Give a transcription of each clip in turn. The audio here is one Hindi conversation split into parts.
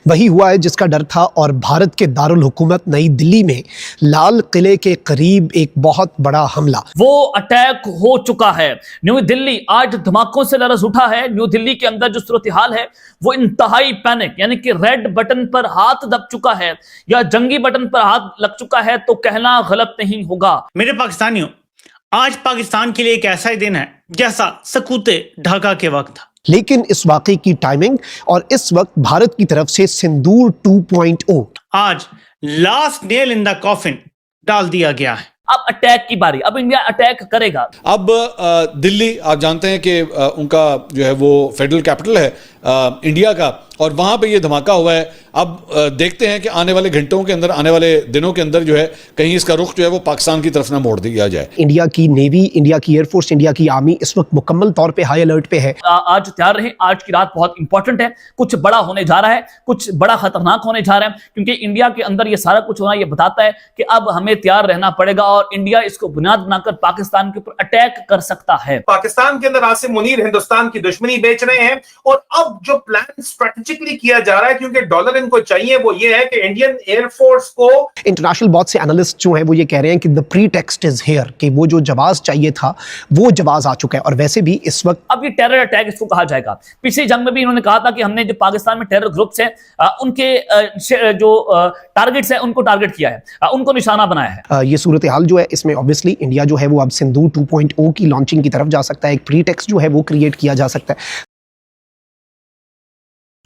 वही हुआ है जिसका डर था और भारत के दारुल हुकूमत नई दिल्ली में लाल किले के करीब एक बहुत बड़ा हमला। वो अटैक हो चुका है। न्यू दिल्ली आज धमाकों से लरज उठा है। न्यू दिल्ली के अंदर जो सूरत हाल है वो इंतहाई पैनिक, यानी कि रेड बटन पर हाथ दब चुका है या जंगी बटन पर हाथ लग चुका है तो कहना गलत नहीं होगा। मेरे पाकिस्तानियों, आज पाकिस्तान के लिए एक ऐसा ही दिन है जैसा सकूते ढाका के वक्त था। लेकिन इस वाकये की टाइमिंग और इस वक्त भारत की तरफ से सिंदूर 2.0 आज last nail in the coffin डाल दिया गया है। अब अटैक की बारी, अब इंडिया अटैक करेगा। अब दिल्ली, आप जानते हैं कि उनका जो है वो फेडरल कैपिटल है इंडिया का, और वहां पे ये धमाका हुआ है। अब देखते हैं कि आने वाले घंटों के अंदर, आने वाले दिनों के अंदर जो है कहीं इसका रुख जो है वो पाकिस्तान की तरफ ना मोड़ दिया जाए। इंडिया की नेवी, इंडिया की एयरफोर्स, इंडिया की आर्मी इस वक्त मुकम्मल तौर पे हाई अलर्ट पे है। आज तैयार रहे, आज की रात बहुत इंपॉर्टेंट है। कुछ बड़ा होने जा रहा है, कुछ बड़ा खतरनाक होने जा रहा है, क्योंकि इंडिया के अंदर ये सारा कुछ होना ये बताता है कि अब हमें तैयार रहना पड़ेगा और इंडिया इसको बुनियाद बनाकर पाकिस्तान के ऊपर अटैक कर सकता है। पाकिस्तान के अंदर आसिम मुनीर हिंदुस्तान की दुश्मनी बेच रहे हैं और अब जो प्लान स्ट्रेटेजिकली किया जा रहा है, क्योंकि डॉलर इनको चाहिए, वो ये है कि इंडियन एयरफोर्स को। इंटरनेशनल बहुत से एनालिस्ट जो हैं वो ये कह रहे हैं कि द प्रीटेक्स्ट इज हियर, कि वो जो जवाब चाहिए था वो जवाब आ चुका है। और वैसे भी इस वक्त अब ये टेरर अटैक इसको कहा जाएगा। पिछली जंग में भी इन्होंने कहा था कि हमने जो पाकिस्तान में टेरर ग्रुप्स हैं उनके जो टारगेट्स हैं उनको टारगेट किया है, उनको निशाना बनाया है। ये सूरत हाल जो है इसमें ऑब्वियसली इंडिया जो है वो अब सिंदूर 2.0 की लॉन्चिंग की तरफ जा सकता है। एक प्रीटेक्स्ट जो है वो क्रिएट किया जा सकता है।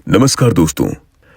नमस्कार दोस्तों,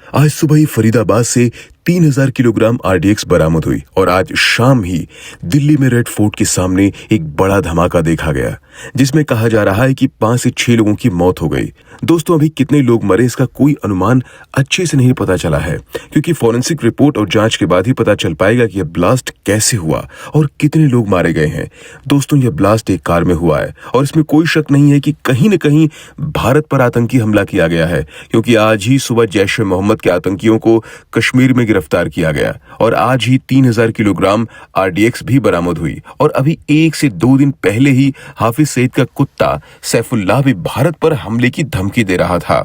आज सुबह ही फरीदाबाद से 3000 किलोग्राम आरडीएक्स बरामद हुई और आज शाम ही दिल्ली में रेड फोर्ट के सामने एक बड़ा धमाका देखा गया, जिसमें कहा जा रहा है कि 5 से 6 लोगों की मौत हो गई। दोस्तों, अभी कितने लोग मरे इसका कोई अनुमान अच्छे से नहीं पता चला है, क्योंकि फॉरेंसिक रिपोर्ट और जांच के बाद ही पता चल पाएगा कि यह ब्लास्ट कैसे हुआ और कितने लोग मारे गए हैं। दोस्तों, यह ब्लास्ट एक कार में हुआ है और इसमें कोई शक नहीं है कि कहीं न कहीं भारत पर आतंकी हमला किया गया है, क्योंकि आज ही सुबह जैश ए मोहम्मद के आतंकियों को कश्मीर में गिरफ्तार किया गया और आज ही 3000 किलोग्राम आरडीएक्स भी बरामद हुई। और अभी 1 से 2 दिन पहले ही हाफिज सईद का कुत्ता सैफुल्लाह भी भारत पर हमले की धमकी दे रहा था।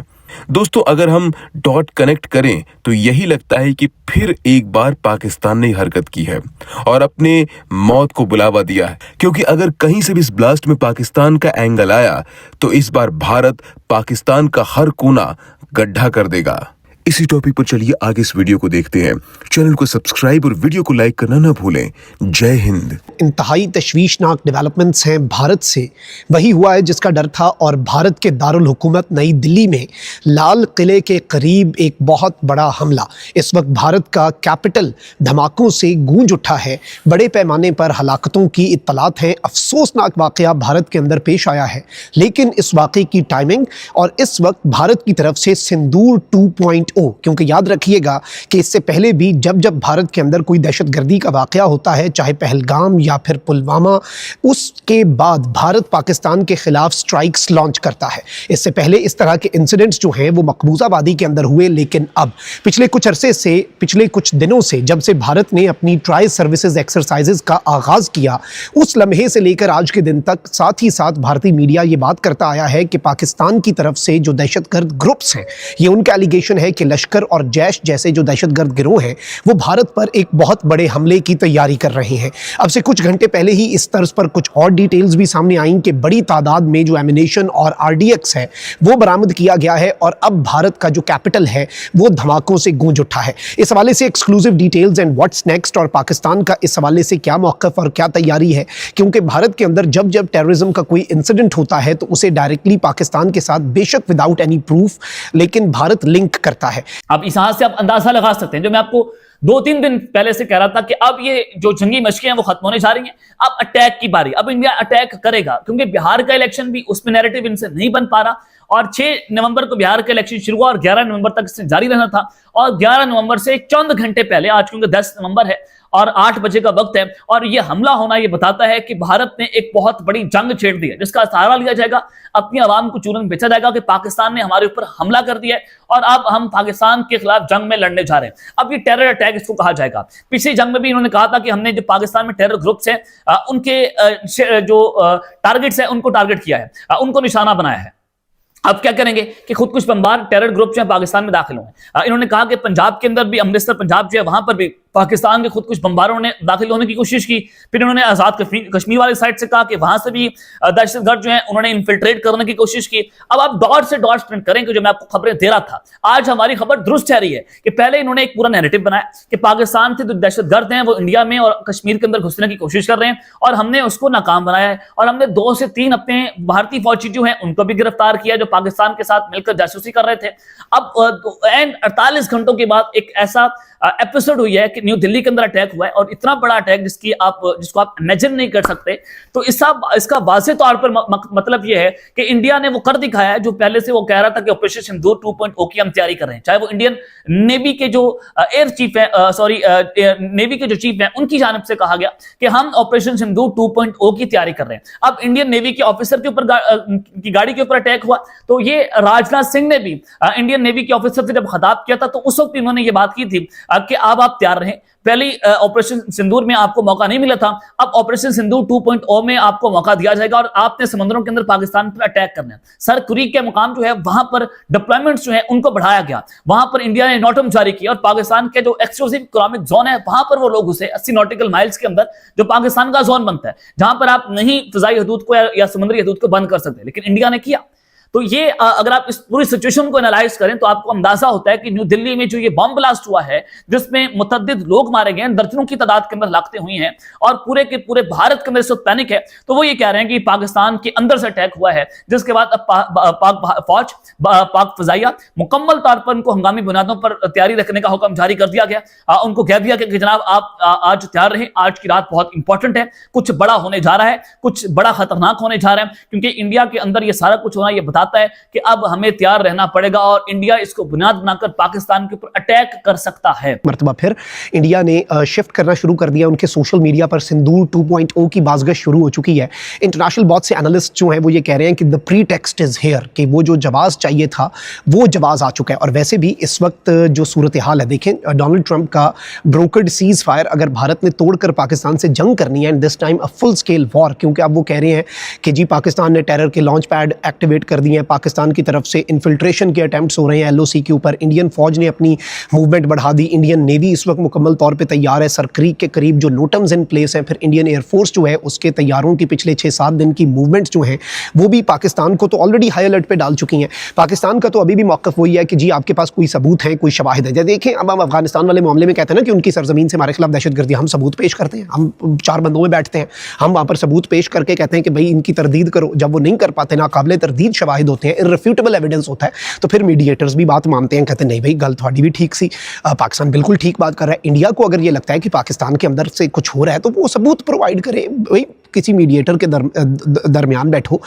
दोस्तों, अगर हम डॉट कनेक्ट करें तो यही लगता है कि फिर एक बार पाकिस्तान ने हरकत की है और अपने मौत को बुलावा दिया है, क्योंकि अगर कहीं से भी इस ब्लास्ट में पाकिस्तान का एंगल आया तो इस बार भारत पाकिस्तान का हर कोना गड्ढा कर देगा। इसी टॉपिक पर चलिए आगे इस वीडियो को देखते हैं। चैनल को सब्सक्राइब और वीडियो को लाइक करना ना भूलें। जय हिंद। इंतहाई तशवीशनाक डेवलपमेंट्स हैं भारत से। वही हुआ है जिसका डर था और भारत के दारुल हुकूमत नई दिल्ली में लाल किले के करीब एक बहुत बड़ा हमला। इस वक्त भारत का कैपिटल धमाकों से गूंज उठा है। बड़े पैमाने पर हलाकतों की इत्तलात हैं। अफसोसनाक वाक़या भारत के अंदर पेश आया है, लेकिन इस वाक़े की टाइमिंग और इस वक्त भारत की तरफ से सिंदूर 2.0, क्योंकि याद रखिएगा कि इससे पहले भी जब जब भारत के अंदर कोई दहशतगर्दी का वाक़या होता है, चाहे पहलगाम या फिर पुलवामा, उसके बाद भारत पाकिस्तान के खिलाफ स्ट्राइक्स लॉन्च करता है। इससे पहले इस तरह के इंसिडेंट्स जो हैं वो मकबूजाबादी के अंदर हुए, लेकिन अब पिछले कुछ अरसे से, पिछले कुछ दिनों से, जब से भारत ने अपनी ट्राई सर्विसेज एक्सरसाइजेज का आगाज़ किया, उस लम्हे से लेकर आज के दिन तक साथ ही साथ भारतीय मीडिया ये बात करता आया है कि पाकिस्तान की तरफ से जो दहशतगर्द ग्रुप्स हैं, ये उनका एलिगेशन है कि लश्कर और जैश जैसे जो दहशतगर्द गिरोह हैं वो भारत पर एक बहुत बड़े हमले की तैयारी कर रहे हैं। अब से कुछ घंटे पहले ही इस तर्ज पर कुछ और डिटेल्स भी सामने आई कि बड़ी तादाद में जो एमिनेशन और आरडीएक्स है वो बरामद किया गया है और अब भारत का जो कैपिटल है वो धमाकों से गूंज उठा है। इस हवाले से exclusive details and what's next और पाकिस्तान का इस हवाले से क्या मौक़िफ़ और क्या तैयारी है, क्योंकि भारत के अंदर जब जब टेररिज्म का कोई इंसिडेंट होता है तो उसे डायरेक्टली पाकिस्तान के साथ, बेशक विदाउट एनी प्रूफ, लेकिन भारत लिंक करता है। अब इस हाथ से आप अंदाजा लगा सकते हैं, जो मैं आपको 2-3 दिन पहले से कह रहा था कि अब ये जो जंगी मशकें हैं वो खत्म होने जा रही हैं। अब अटैक की बारी, अब इंडिया अटैक करेगा, क्योंकि बिहार का इलेक्शन भी उसमें नैरेटिव इनसे नहीं बन पा रहा और 6 नवंबर को बिहार का इलेक्शन शुरू हुआ और 11 नवंबर तक इससे जारी रहना था। और 11 नवंबर से चंद घंटे पहले, आज क्योंकि 10 नवंबर है और 8 बजे का वक्त है, और यह हमला होना यह बताता है कि भारत ने एक बहुत बड़ी जंग छेड़ दी है, जिसका सहारा लिया जाएगा, अपनी आवाम को चूरन बेचा जाएगा कि पाकिस्तान ने हमारे ऊपर हमला कर दिया है और अब हम पाकिस्तान के खिलाफ जंग में लड़ने जा रहे हैं। अब ये टेरर अटैक इसको कहा जाएगा। पिछली जंग में भी इन्होंने कहा था कि हमने जो पाकिस्तान में टेरर ग्रुप्स हैं उनके जो टारगेट्स हैं उनको टारगेट किया है, उनको निशाना बनाया है। अब क्या करेंगे कि खुद कुछ बमबार टेरर ग्रुप जो है पाकिस्तान में दाखिल हुए। इन्होंने कहा कि पंजाब के अंदर भी, अमृतसर पंजाब जो है वहां पर भी पाकिस्तान के खुद कुछ बमबारों ने दाखिल होने की कोशिश की। फिर इन्होंने आजाद कश्मीर वाली साइड से कहा कि वहां से भी दहशतगर्द जो है उन्होंने इन्फिल्ट्रेट करने की कोशिश की। अब आप डॉट से डॉट स्प्रिंट करें कि जो मैं आपको खबरें दे रहा था, आज हमारी खबर दुरुस्त ठहरी है कि पहले इन्होंने एक पूरा नैरेटिव बनाया कि पाकिस्तान से जो दहशतगर्द हैं वो इंडिया में और कश्मीर के अंदर घुसने की कोशिश कर रहे हैं और हमने उसको नाकाम बनाया है, और हमने 2 से 3 अपने भारतीय फौजी जो हैं उनको भी गिरफ्तार किया जो पाकिस्तान के साथ मिलकर जासूसी कर रहे थे। अब 48 घंटों के बाद एक ऐसा एपिसोड हुई है कि न्यू दिल्ली के अंदर अटैक हुआ है, और इतना बड़ा अटैक जिसको आप इमेजिन नहीं कर सकते। तो इसका वाज़ेह तौर पर मतलब यह है कि इंडिया ने वो कर दिखाया है जो पहले से वो कह रहा था कि ऑपरेशन सिंदूर 2.0 की हम तैयारी कर रहे हैं। चाहे वो इंडियन नेवी के जो एयर चीफ है, नेवी के जो चीफ हैं उनकी जानिब से कहा गया कि हम ऑपरेशन सिंदूर 2.0 की तैयारी कर रहे हैं। अब इंडियन नेवी के ऑफिसर के ऊपर की गाड़ी के ऊपर अटैक हुआ, तो ये राजनाथ सिंह ने भी इंडियन नेवी के ऑफिसर से जब खिताब किया था तो उस वक्त इन्होंने ये बात की थी कि अब आप तैयार रहें। पहली ऑपरेशन सिंदूर में आपको मौका नहीं मिला था, अब ऑपरेशन सिंदूर 2.0 में आपको मौका दिया जाएगा और आपने समंदरों के अंदर पाकिस्तान पर अटैक करना है। सर कुरीक के मुकाम जो है वहां पर डिप्लॉयमेंट्स जो है उनको बढ़ाया गया, वहां पर इंडिया ने नोटम जारी किया और पाकिस्तान के जो एक्सक्लूसिव इकोनॉमिक जोन है वहां पर वो लोग घुसे 80 नॉटिकल माइल्स के अंदर, जो पाकिस्तान का जोन बनता है, जहां पर आप नहीं फिजाई हदूद को या समुद्री हदूद को बंद कर सकते, लेकिन इंडिया ने किया। तो ये अगर आप इस पूरी सिचुएशन को एनालाइज करें तो आपको अंदाजा होता है कि न्यू दिल्ली में जो ये बम ब्लास्ट हुआ है जिसमें मुतअद्दिद लोग मारे गए हैं, दर्जनों की तादाद के अंदर लाखतें हुई हैं और पूरे के पूरे भारत के अंदर इस वक्त पैनिक है। तो वो ये कह रहे हैं कि पाकिस्तान के अंदर से अटैक हुआ है, जिसके बाद अब पाक फौज, पाक फजाइया मुकम्मल तौर पर उनको हंगामी बुनियादों पर तैयारी रखने का हुक्म जारी कर दिया गया। उनको कह दिया कि जनाब आप आज तैयार रहें, आज की रात बहुत इंपॉर्टेंट है, कुछ बड़ा होने जा रहा है, कुछ बड़ा खतरनाक होने जा रहा है, क्योंकि इंडिया के अंदर ये सारा कुछ होना ये बताता है कि अब हमें तैयार रहना पड़ेगा और इंडिया इसको बुनियाद बनाकर पाकिस्तान के ऊपर अटैक कर सकता है। मर्तबा फिर इंडिया ने शिफ्ट करना शुरू कर दिया, उनके सोशल मीडिया पर सिंदूर 2.0 की बाज़गश शुरू हो चुकी है। इंटरनेशनल बहुत से एनालिस्ट जो हैं वो ये कह रहे हैं कि the pre text is here, कि वो जो जवाब चाहिए था वो जवाब आ चुका है। और वैसे भी इस वक्त जो सूरत हाल है, देखें डोनाल्ड ट्रंप का ब्रोकर्ड सीज फायर अगर भारत ने तोड़कर पाकिस्तान से जंग करनी है, and this time a full scale war, क्योंकि अब वो कह रहे हैं कि जी पाकिस्तान ने टेरर के लॉन्च पैड एक्टिवेट कर दिए हैं, पाकिस्तान की तरफ से इन्फिल्ट्रेशन के अटैम्प्ट्स हो रहे हैं LOC के ऊपर, इंडियन फौज ने अपनी मूवमेंट बढ़ा दी, इंडियन नेवी इस वक्त मुकम्मल तौर पे तैयार है, सर क्रीक के करीब जो नोटम्स इन प्लेस हैं, फिर इंडियन एयरफोर्स जो है उसके तैयारों की पिछले 6-7 दिन की मूवमेंट्स जो हैं वो भी पाकिस्तान को तो ऑलरेडी हाई अलर्ट पे डाल चुकी हैं। पाकिस्तान का तो अभी भी मौक़िफ़ वही है कि जी आपके पास कोई सबूत है, कोई शवाहिद है। जैसे देखें अब हम अफगानिस्तान वाले मामले में कहते हैं ना कि उनकी सरजमीन से हमारे खिलाफ दहशतगर्दी, हम सबूत पेश करते हैं, हम 4 बंदों में बैठते हैं, हम वहाँ पर सबूत पेश करके कहते हैं कि भाई इनकी तरदीद करो। जब वो नहीं कर पाते, नाकाबिले तरदीद शवाहिद होते हैं, इर्रेफ्यूटेबल एविडेंस होता है, तो फिर मीडिएटर्स भी बात मानते हैं, कहते हैं नहीं भाई गल थोड़ी भी ठीक सी, पाकिस्तान बिल्कुल ठीक बात कर रहा है। इंडिया को अगर ये लगता है कि पाकिस्तान के अंदर से कुछ हो रहा है तो वो सबूत प्रोवाइड करे, भाई किसी मीडिएटर के दरमियान बैठो।